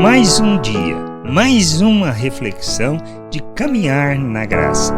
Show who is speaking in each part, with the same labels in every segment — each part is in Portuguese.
Speaker 1: Mais um dia, mais uma reflexão de caminhar na graça.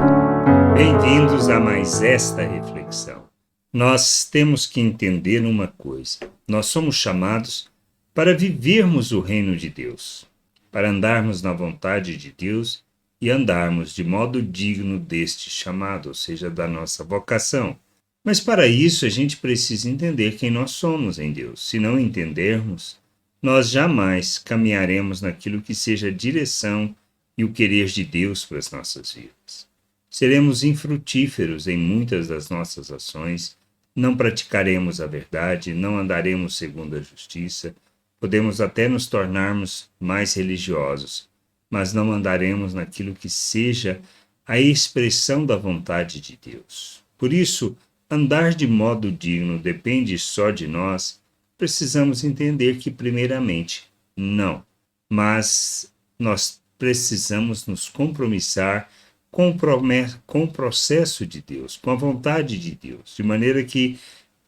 Speaker 1: Bem-vindos a mais esta reflexão. Nós temos que entender uma coisa: nós somos chamados para vivermos o reino de Deus, para andarmos na vontade de Deus e andarmos de modo digno deste chamado, ou seja, da nossa vocação. Mas para isso a gente precisa entender quem nós somos em Deus. Se não entendermos, nós jamais caminharemos naquilo que seja a direção e o querer de Deus para as nossas vidas. Seremos infrutíferos em muitas das nossas ações, não praticaremos a verdade, não andaremos segundo a justiça, podemos até nos tornarmos mais religiosos, mas não andaremos naquilo que seja a expressão da vontade de Deus. Por isso, andar de modo digno depende só de nós. Precisamos entender que, primeiramente, não, mas nós precisamos nos compromissar com o processo de Deus, com a vontade de Deus, de maneira que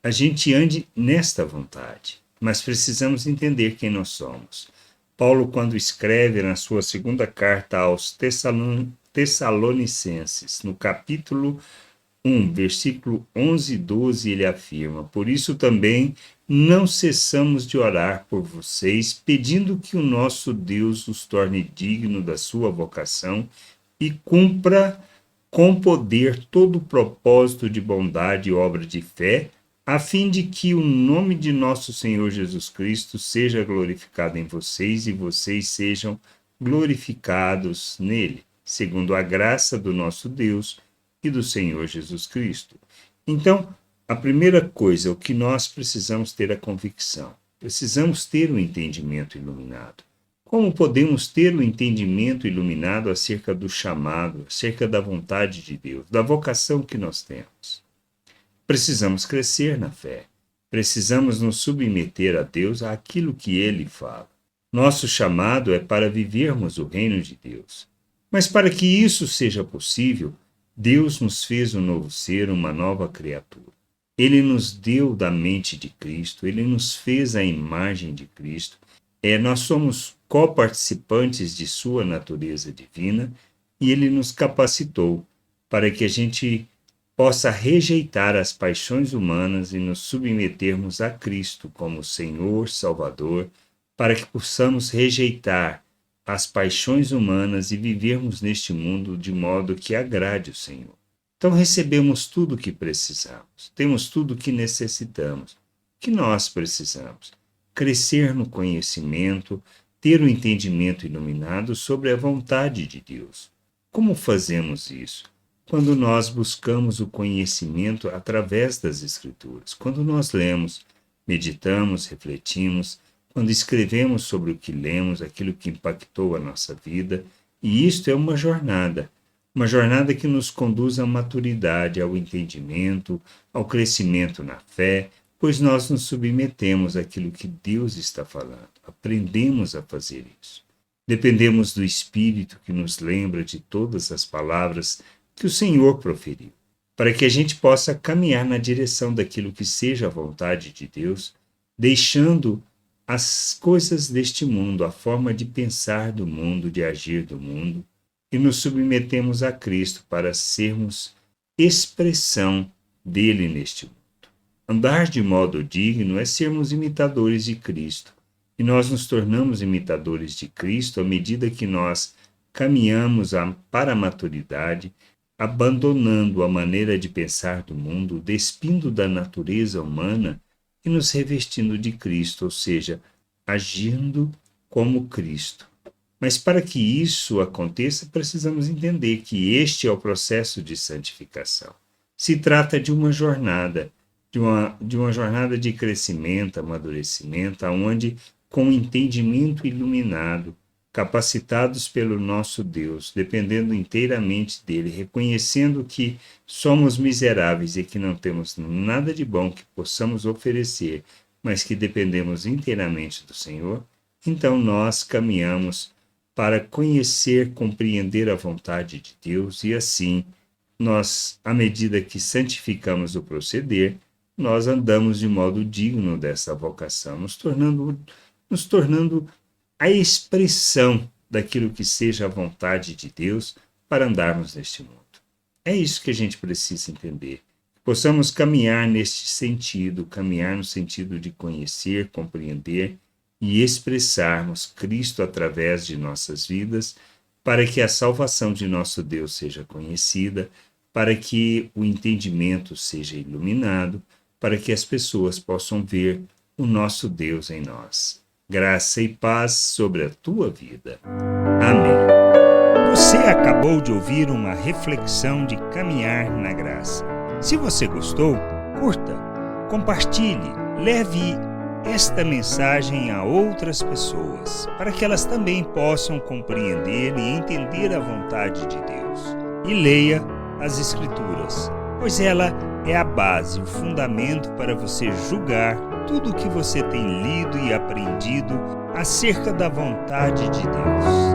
Speaker 1: a gente ande nesta vontade, mas precisamos entender quem nós somos. Paulo, quando escreve na sua segunda carta aos Tessalonicenses, no capítulo 1, versículo 11 e 12, ele afirma: por isso também não cessamos de orar por vocês, pedindo que o nosso Deus os torne digno da sua vocação e cumpra com poder todo o propósito de bondade e obra de fé, a fim de que o nome de nosso Senhor Jesus Cristo seja glorificado em vocês e vocês sejam glorificados nele, segundo a graça do nosso Deus e do Senhor Jesus Cristo. Então, a primeira coisa, o que nós precisamos ter a convicção, precisamos ter o entendimento iluminado. Como podemos ter o entendimento iluminado acerca do chamado, acerca da vontade de Deus, da vocação que nós temos? Precisamos crescer na fé, precisamos nos submeter a Deus, àquilo que Ele fala. Nosso chamado é para vivermos o reino de Deus. Mas para que isso seja possível, Deus nos fez um novo ser, uma nova criatura. Ele nos deu da mente de Cristo, Ele nos fez a imagem de Cristo. Nós somos coparticipantes de sua natureza divina e Ele nos capacitou para que a gente possa rejeitar as paixões humanas e nos submetermos a Cristo como Senhor, Salvador, para que possamos rejeitar as paixões humanas e vivermos neste mundo de modo que agrade o Senhor. Então recebemos tudo o que precisamos, temos tudo o que necessitamos. O que nós precisamos? Crescer no conhecimento, ter o entendimento iluminado sobre a vontade de Deus. Como fazemos isso? Quando nós buscamos o conhecimento através das Escrituras, quando nós lemos, meditamos, refletimos, quando escrevemos sobre o que lemos, aquilo que impactou a nossa vida, e isto é uma jornada que nos conduz à maturidade, ao entendimento, ao crescimento na fé, pois nós nos submetemos àquilo que Deus está falando, aprendemos a fazer isso. Dependemos do Espírito que nos lembra de todas as palavras que o Senhor proferiu, para que a gente possa caminhar na direção daquilo que seja a vontade de Deus, deixando as coisas deste mundo, a forma de pensar do mundo, de agir do mundo, e nos submetemos a Cristo para sermos expressão dele neste mundo. Andar de modo digno é sermos imitadores de Cristo, e nós nos tornamos imitadores de Cristo à medida que nós caminhamos para a maturidade, abandonando a maneira de pensar do mundo, despindo da natureza humana e nos revestindo de Cristo, ou seja, agindo como Cristo. Mas para que isso aconteça, precisamos entender que este é o processo de santificação. Se trata de uma jornada, de uma jornada de crescimento, amadurecimento, onde, com entendimento iluminado, capacitados pelo nosso Deus, dependendo inteiramente dele, reconhecendo que somos miseráveis e que não temos nada de bom que possamos oferecer, mas que dependemos inteiramente do Senhor, então nós caminhamos para conhecer, compreender a vontade de Deus e assim nós, à medida que santificamos o proceder, nós andamos de modo digno dessa vocação, nos tornando a expressão daquilo que seja a vontade de Deus para andarmos neste mundo. É isso que a gente precisa entender. Possamos caminhar neste sentido, caminhar no sentido de conhecer, compreender e expressarmos Cristo através de nossas vidas, para que a salvação de nosso Deus seja conhecida, para que o entendimento seja iluminado, para que as pessoas possam ver o nosso Deus em nós. Graça e paz sobre a tua vida. Amém. Você acabou de ouvir uma reflexão de caminhar na graça. Se você gostou, curta, compartilhe, leve esta mensagem a outras pessoas, para que elas também possam compreender e entender a vontade de Deus. E leia as Escrituras, pois ela é a base, o fundamento para você julgar tudo o que você tem lido e aprendido acerca da vontade de Deus.